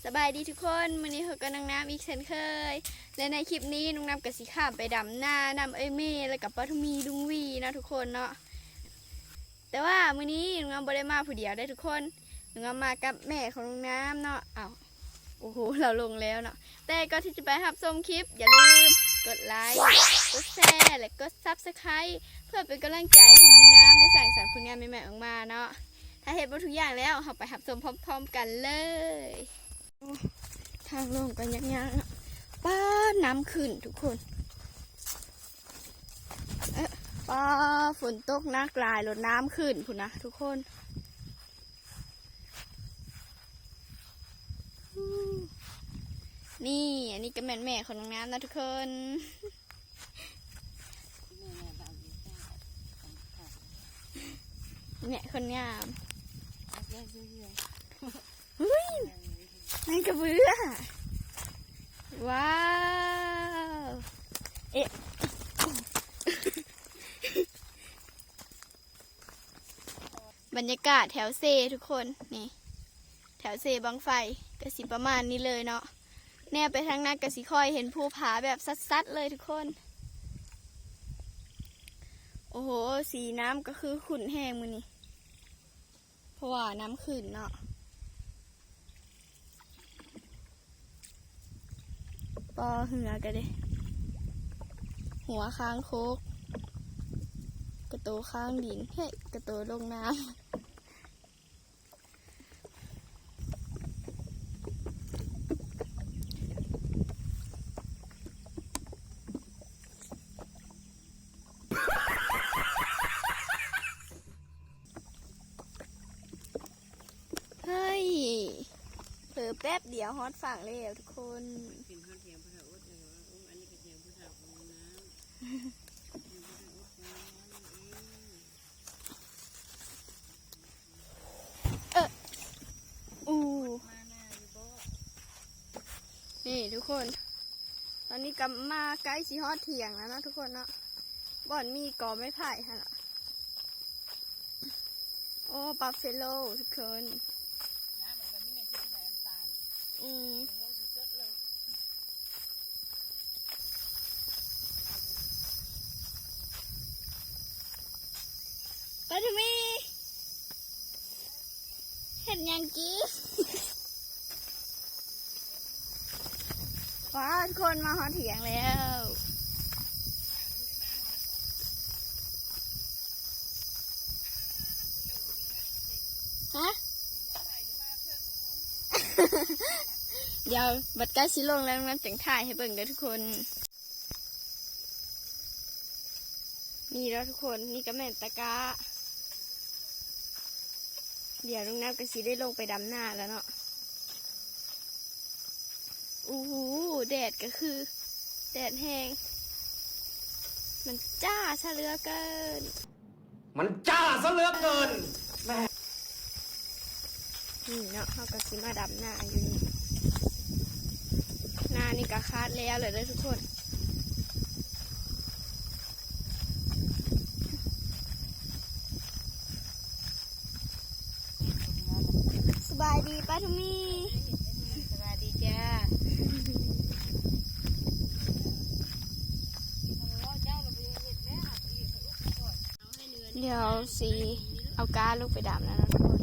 สบายดีทุกคนวันนี้เขาก็น้องน้ำอีกเช่นเคยและในคลิปนี้น้องน้ำกับสีข้ามไปดำหน้านำเอ้ยเม่แล้วกับปทุมีลุงวีนะทุกคนเนาะแต่ว่าวันนี้น้องน้ำบ่ได้มาผู้เดียวได้ทุกคนน้องน้ำมากับแม่ของน้องน้ำเนาะอ้าวโอ้โหเราลงแล้วเนาะแต่ก็ที่จะไปรับชมคลิปอย่าลืมกดไลค์กดแชร์และกดซับสไครต์เพื่อเป็นกำลังใจให้น้องน้ำได้สร้างสรรค์ผลงานใหม่ๆออกมาเนาะถ้าเห็นหมดทุกอย่างแล้วเราไปรับชมพร้อมๆกันเลยทางลงกันยักๆป้าน้ำขึ้นทุกคนป้าฝนตกนักลายรถน้ำขึ้นพุ่นนะทุกคนนี่อันนี้ก็แม่ของน้องน้ำนะทุกคนแม่คนงามเฮ้ยนั่นกระเบื้อว้าวเอ๊ะบรรยากาศแถวเซทุกคนนี่แถวเซบังไฟกระสีประมาณนี้เลยเนาะแนวไปทางนั้นกระสีคอยเห็นภูผาแบบซัดๆเลยทุกคนโอ้โหสีน้ำก็คือขุ่นแห้งมือนี่เพราะว่าน้ำขึ้นเนาะปอเหือกันเลยหัวค้างโคกกระโตข้างดินเฮ้ยกระโตลงน้ำเฮ้ยเผลอแป๊บเดียวฮอตฝั่งแล้วทุกคนนี่ทุกคนตอนนี้กลับมาใกล้สีฮอตเถียงแล้วนะทุกคนเนาะบ่อนมีกอไม่ไผ่ฮะโอ้ปัฟเฟโลทุกคนปาทูมีเห็นยังกี้ว้าทุกคนมาฮอตเถียงแล้วฮะ เดี๋ยวบัดใกล้ชิลงแล้วงั้นจังถ่ายให้เบิ่งเด้อทุกคนนี่แล้วทุกคนนี่ก็แม่นตะกะเดี๋ยวลุงน้ำก็สิได้ลงไปดำหน้าแล้วเนาะอู้หูแดดก็คือแดดแห้งมันจ้าซะเหลือเกินแม่นี่เนาะเขาก็สิมาดำหน้าอยู่นี่หน้านี่ก็คาดแล้วเลยเด้อทุกคนสบายดีป้าทุมีสบายดีจ้าเดี๋ยวสิเอาก้าลูกไปดำแล้วนะทุกคน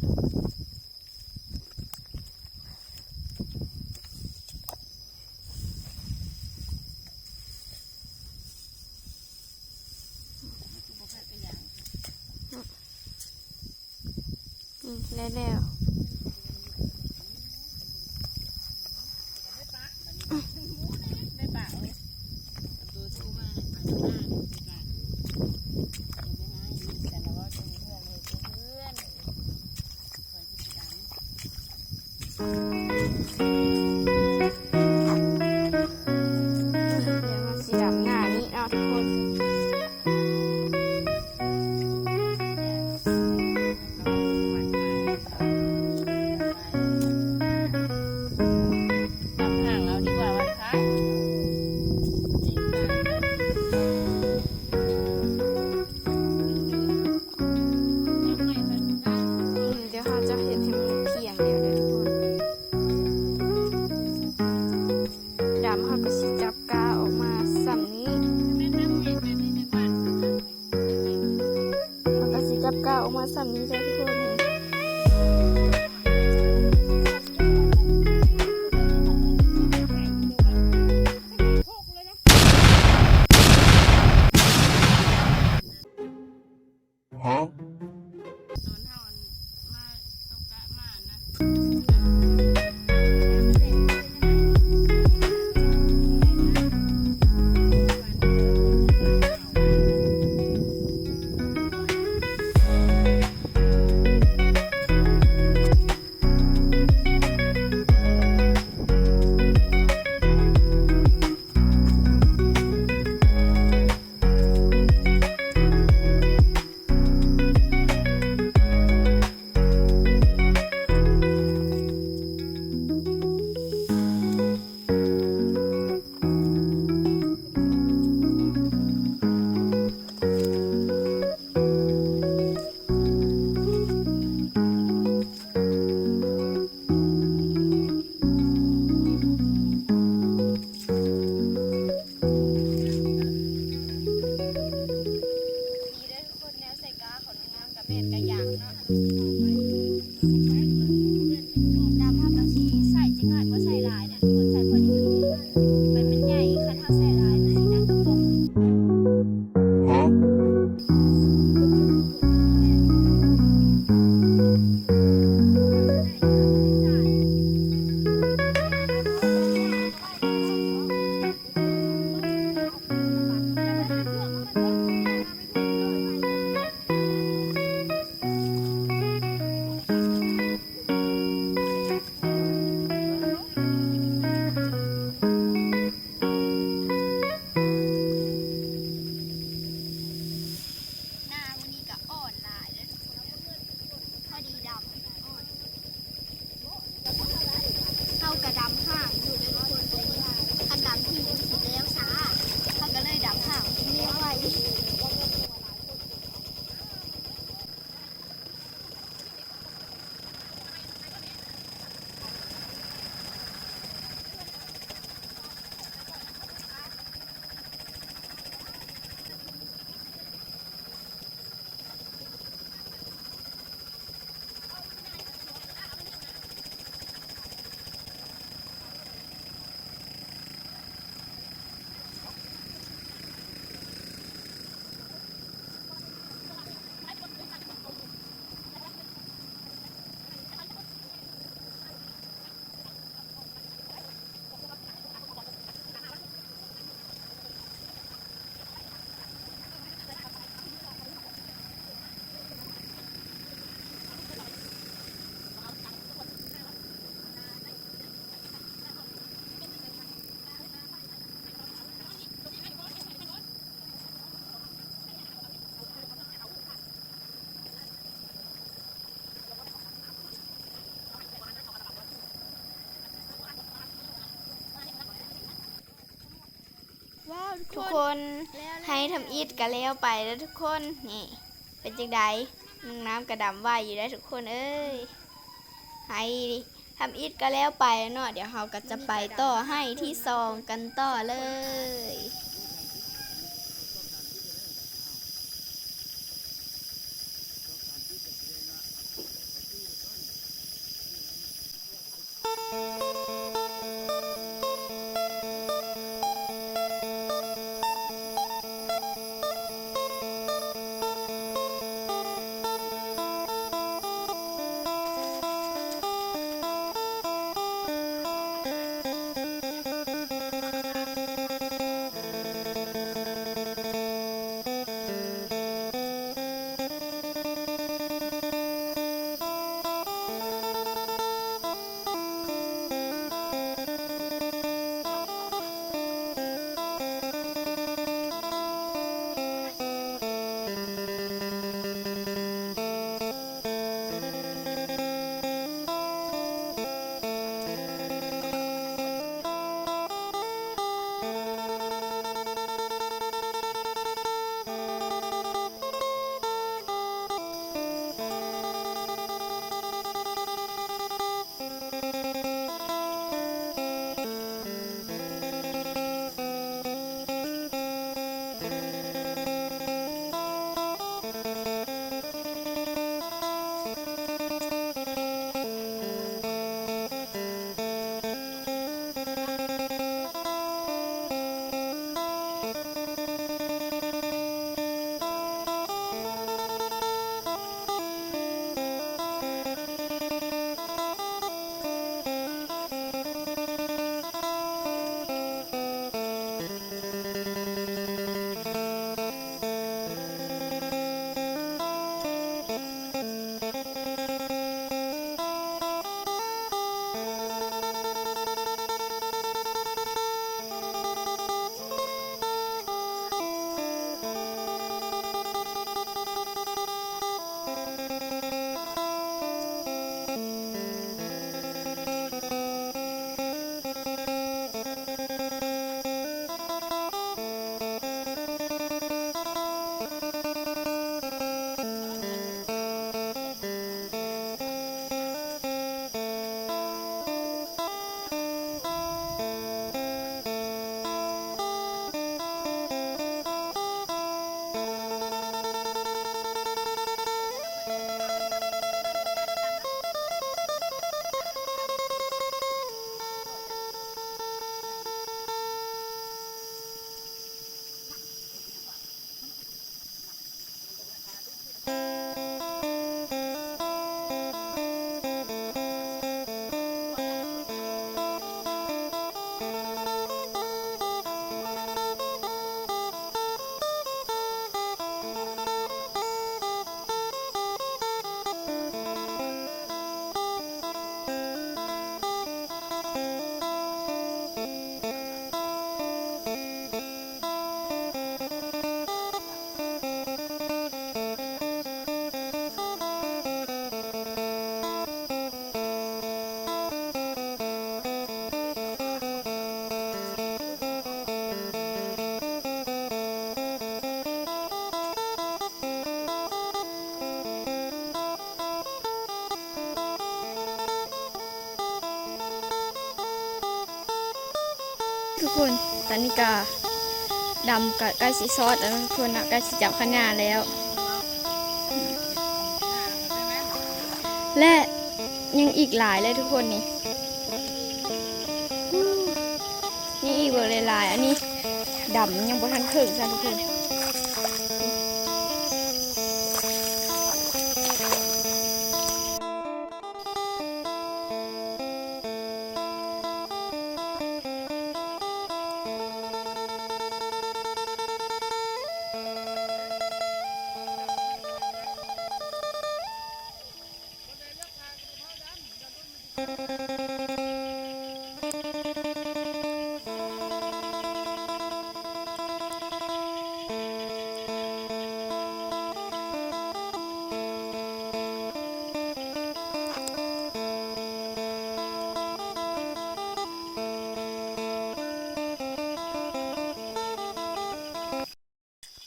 แล้วสีดำหน้านี้เอาทุกคนเดี๋ยวเขาจะเห็นให้มันเที่ยงเดียวเลยทุกคน เราก็สิจับกาออกมาสำนี้เราก็สิจับกาออกมาสำนี้จ้ะทุกคนแม่นกระยางเนาะดำห้ามกะชีใส่จังหน่อยก็ใส่หลายเนี่ยคนใส่พอดีมันใหญ่ค่ะถ้าใส่หลายสีนั่นตรงกระดำห่างอยู่ในคนตัวนี้อันดำที่มันสีแล้วช้าเขาก็เลยดำห่างเรียกไว้ทุกคนให้ทำอีทกันแล้วไปแล้วทุกคนนี่เป็นจังไดน้ำกระดำไหวอยู่ได้ทุกคนเอ้ยให้ทำอีทกันแล้วไปเนาะเดี๋ยวเราก็จะไปต่อให้ที่ซองกันต่อเลย ทุกคนตอนนี้ก็ดำกับใกล้สีซอสแล้วทุกคนนะใกล้สีจับขนาดแล้วและยังอีกหลายเลยทุกคนนี่นี่อีกเบอร์หลายๆอันนี้ดำยังบ่ทันถึงซะทุกคน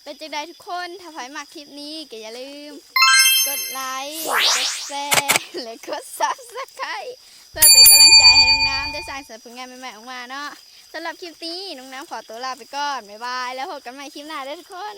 เป็นจังใดทุกคนถ้าใครมาคลิปนี้ก็อย่าลืมกดไลค์กดแชร์และกด Subscribe เพื่อเป็นกำลังใจให้น้องน้ำได้สร้างสรรค์ผลงานใหม่ๆออกมาเนาะสำหรับคลิปนี้น้องน้ำขอตัวลาไปก่อนบ๊ายบายแล้วพบกันใหม่คลิปหน้าเด้อทุกคน